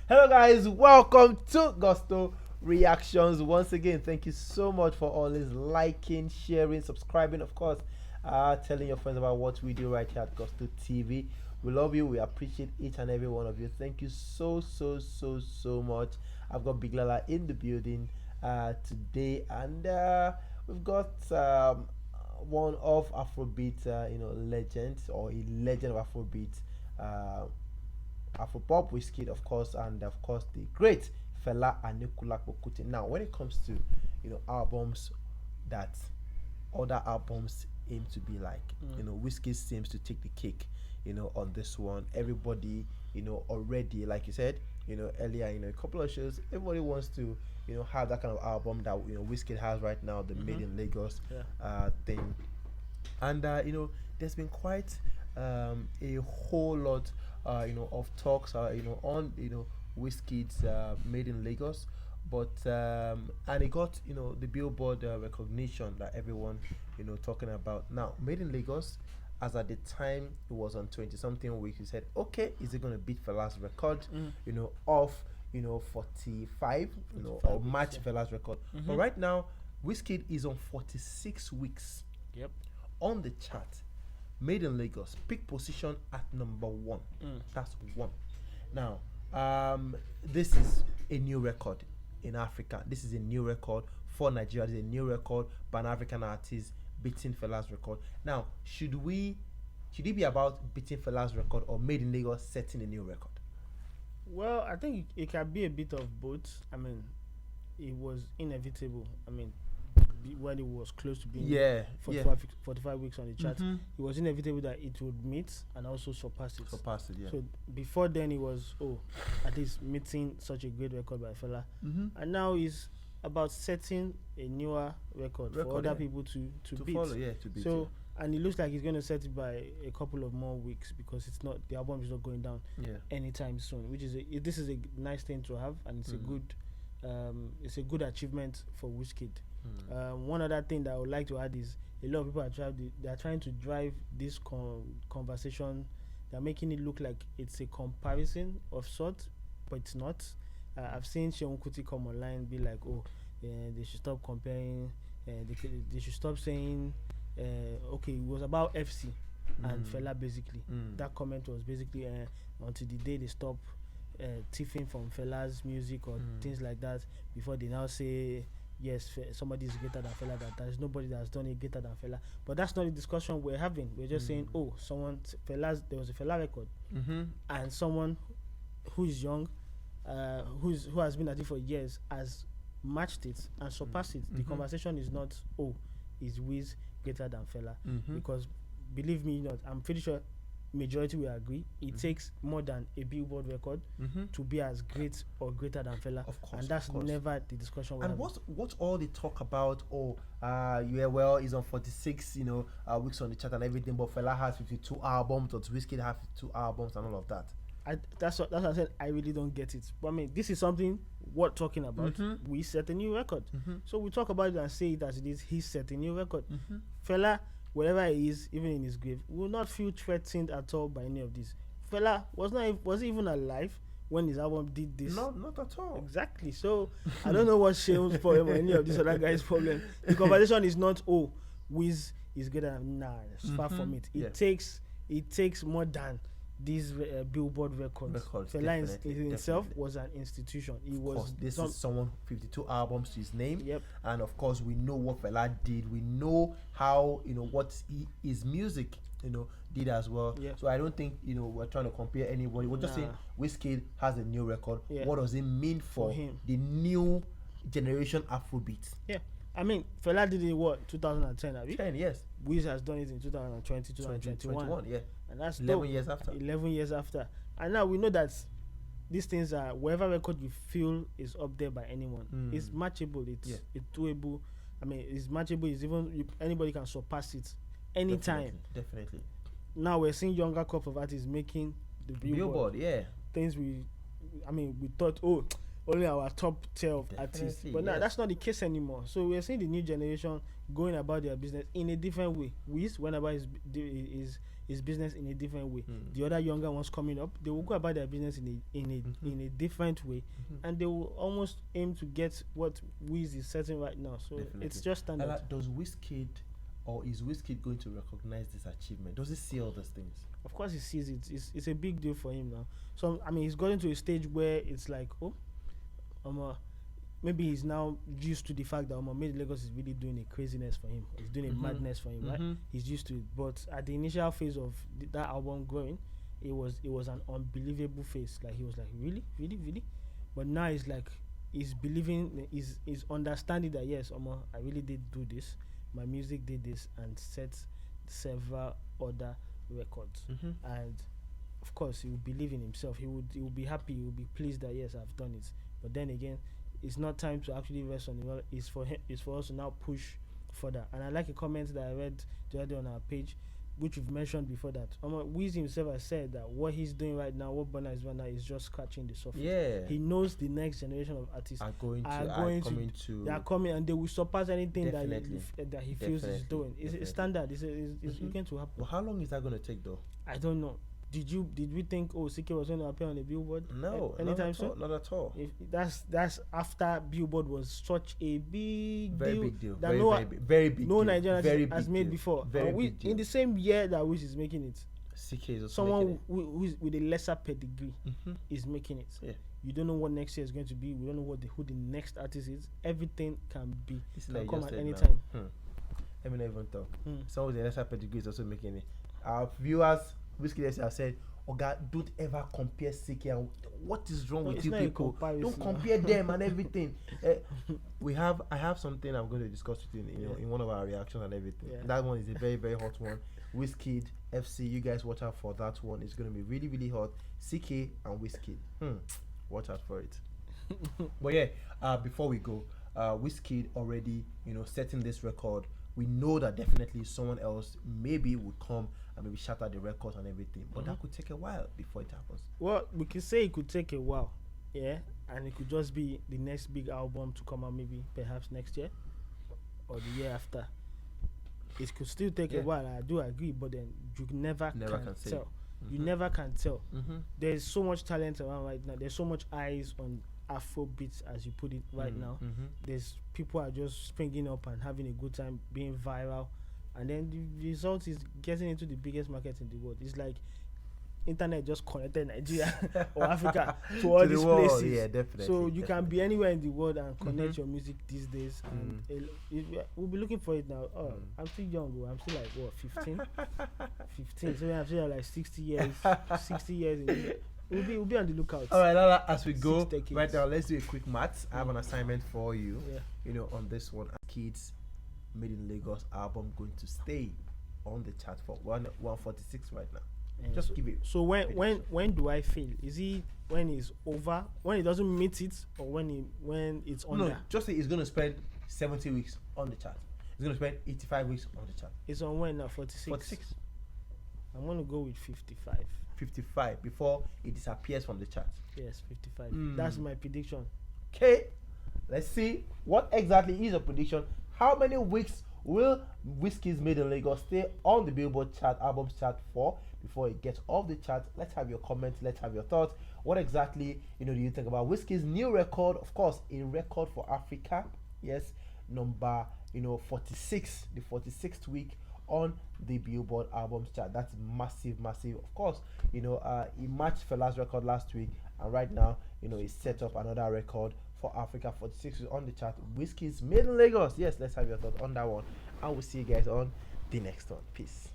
Hello, guys. Welcome to Gusto Reactions. Once again, thank you so much for always liking, sharing, subscribing, of course, telling your friends about what we do right here at Gusto TV. We love you. We appreciate each and every one of you. Thank you so much. I've got Big Lala in the building today, and we've got one of Afrobeat, legends, or a legend of Afrobeat. Afropop, WIZKID, of course, and of course the great Fela and Nicola Kokuti. Now, when it comes to albums that other albums aim to be like, WIZKID seems to take the cake, on this one. Everybody, already, like you said, earlier, a couple of shows, everybody wants to, have that kind of album that WIZKID has right now, the Made in Lagos thing, and there's been quite a whole lot of talks on WIZKID's Made in Lagos, but and it got the Billboard recognition that everyone talking about. Now, Made in Lagos, as at the time it was on 20 something weeks, we said, okay, is it going to beat Fela's record of 45 or match Fela's record? But right now WIZKID is on 46 weeks on the chart. Made in Lagos, peak position at #1. That's one. Now, this is a new record in Africa. This is a new record for Nigeria. This is a new record by an African artist beating Fela's record. Now, should it be about beating Fela's record or Made in Lagos setting a new record? Well, I think it can be a bit of both. I mean, it was inevitable. I mean, when it was close to being 45 weeks on the chart, it was inevitable that it would meet and also surpass it. Yeah. So before then, it was at least meeting such a great record by Fela, and now it's about setting a newer record for other people to beat. Follow, to beat. So and it looks like he's going to set it by a couple of more weeks because the album is not going down anytime soon. This is a nice thing to have, and it's a good achievement for WIZKID. One other thing that I would like to add is a lot of people are trying to drive this conversation. They're making it look like it's a comparison of sorts, but it's not. I've seen Seun Kuti come online be like, they should stop comparing. They should stop saying, okay, it was about FC and Fela basically. That comment was basically until the day they stop tiffing from Fela's music or things like that before they now say, yes, somebody is greater than Fela, that there's nobody that's done it greater than Fela. But that's not the discussion we're having. We're just saying, there was a Fela record, and someone who is young, who has been at it for years, has matched it and surpassed it. The conversation is not, is WIZ greater than Fela? Because believe me, I'm pretty sure majority will agree it takes more than a Billboard record to be as great or greater than Fela. Of course, and that's never the discussion. And what's all the talk about? He's on 46 weeks on the chart and everything, but Fela has 52 albums, or WIZKID has 52 albums and all of that. That's what I said. I really don't get it. But I mean, this is something worth talking about. We set a new record, so we talk about it and say it as it is. He set a new record. Fela, wherever he is, even in his grave, will not feel threatened at all by any of this. Fela was he even alive when his album did this? No, not at all. Exactly. So I don't know what Seun's problem or any of these other guys' problem. The conversation is not WIZ is greater than. Nah, it's far from it. It takes more than these Billboard records. Fela in himself was an institution. This is someone 52 albums to his name. And of course we know what Fela did. We know how what his music did as well. So I don't think we're trying to compare anybody. We're just saying WIZKID has a new record. What does it mean for him, the new generation Afrobeat? I mean, Fela did it in 2010, have you? 10, yes. WIZ has done it in 2020, 2021. And that's 11 years after. 11 years after. And now we know that these things are, whatever record you feel is up there by anyone, it's matchable, it's doable. I mean, it's matchable, it's even, anybody can surpass it anytime. Definitely. Now we're seeing younger crop of artists making the Billboard. Billboard, things we thought, only our top tier of artists. But now that's not the case anymore. So we're seeing the new generation going about their business in a different way. WIZ went about his business in a different way. The other younger ones coming up, they will go about their business in a different way, and they will almost aim to get what WIZ is setting right now. So it's just standard. Does WIZKID, or is WIZKID going to recognize this achievement? Does he see all those things? Of course he sees it. It's a big deal for him now. So I mean, he's gotten to a stage where it's like, maybe he's now used to the fact that Made in Lagos is really doing a craziness for him. It's doing a madness for him, right? He's used to it. But at the initial phase of that album growing, it was an unbelievable phase. Like he was like, really? But now it's like he's believing, he's understanding that yes, I really did do this. My music did this and set several other records. And of course he will believe in himself. He would be happy, he would be pleased that yes, I've done it. But then again, it's not time to actually rest on it. It's for us to now push further. And I like a comment that I read the other day on our page, which we've mentioned before, that WIZ himself has said that what he's doing right now, what Burna is doing now, is just scratching the surface. Yeah. He knows the next generation of artists are coming and they will surpass anything that he feels he's doing. It's standard. It's going to happen. Well, how long is that going to take though? I don't know. Did we think CK was going to appear on the BillBoard? No, anytime soon. Not at all. That's after BillBoard was such a very big deal. That very big. No Nigerian has made before. Big deal. In the same year that WIZ is making it, CK is also someone who is with a lesser pedigree is making it. Yeah. You don't know what next year is going to be. We don't know who the next artist is. Everything can come at any time. Let me not even talk. Someone with a lesser pedigree is also making it. Our viewers, WIZKID have said, "Oh God, don't ever compare CK. And what is wrong with you people? Don't compare them and everything." I have something I'm going to discuss with you in one of our reactions and everything. Yeah. That one is a very, very hot one. WIZKID FC, you guys watch out for that one. It's going to be really, really hot. CK and WIZKID. Watch out for it. But yeah, before we go, WIZKID already, setting this record. We know that definitely someone else maybe would come and maybe shatter the records and everything, but that could take a while before it happens. Well, we can say it could take a while, yeah, and it could just be the next big album to come out, maybe perhaps next year or the year after. It could still take a while. I do agree, but then you never can tell. You never can tell. There's so much talent around right now. There's so much eyes on Afrobeats, as you put it right now. There's people are just springing up and having a good time, being viral, and then the result is getting into the biggest market in the world. It's like internet just connected Nigeria or Africa to all these places. Yeah, definitely. So you can be anywhere in the world and connect your music these days. And we'll be looking for it now. I'm still young. I'm still like 15. So I'm still like 60 years. 60 years. We'll be on the lookout. All right, Lala, as we go right now, let's do a quick maths. I have an assignment for you. On this one. Kids Made in Lagos album going to stay on the chart for 146 right now. Just give it. So when do I fail? Is it when it's over, when it doesn't meet it, or when it's on? No, just say it's going to spend 70 weeks on the chart. It's going to spend 85 weeks on the chart. It's on when now? 46. 46. I'm going to go with 55. 55 before it disappears from the chart. Yes, 55. That's my prediction. Okay, let's see what exactly is your prediction. How many weeks will WIZKID's Made in Lagos stay on the BillBoard chart, albums chart for, before it gets off the chart? Let's have your comments. Let's have your thoughts. What exactly do you think about WIZKID's new record? Of course, a record for Africa. Yes, number 46, the 46th week on the BillBoard albums chart. That's massive. Of course, he matched Fela's record last week, and right now, he set up another record for Africa. 46 is on the chart. WIZKID's Made in Lagos. Yes, let's have your thoughts on that one, and we'll see you guys on the next one. Peace.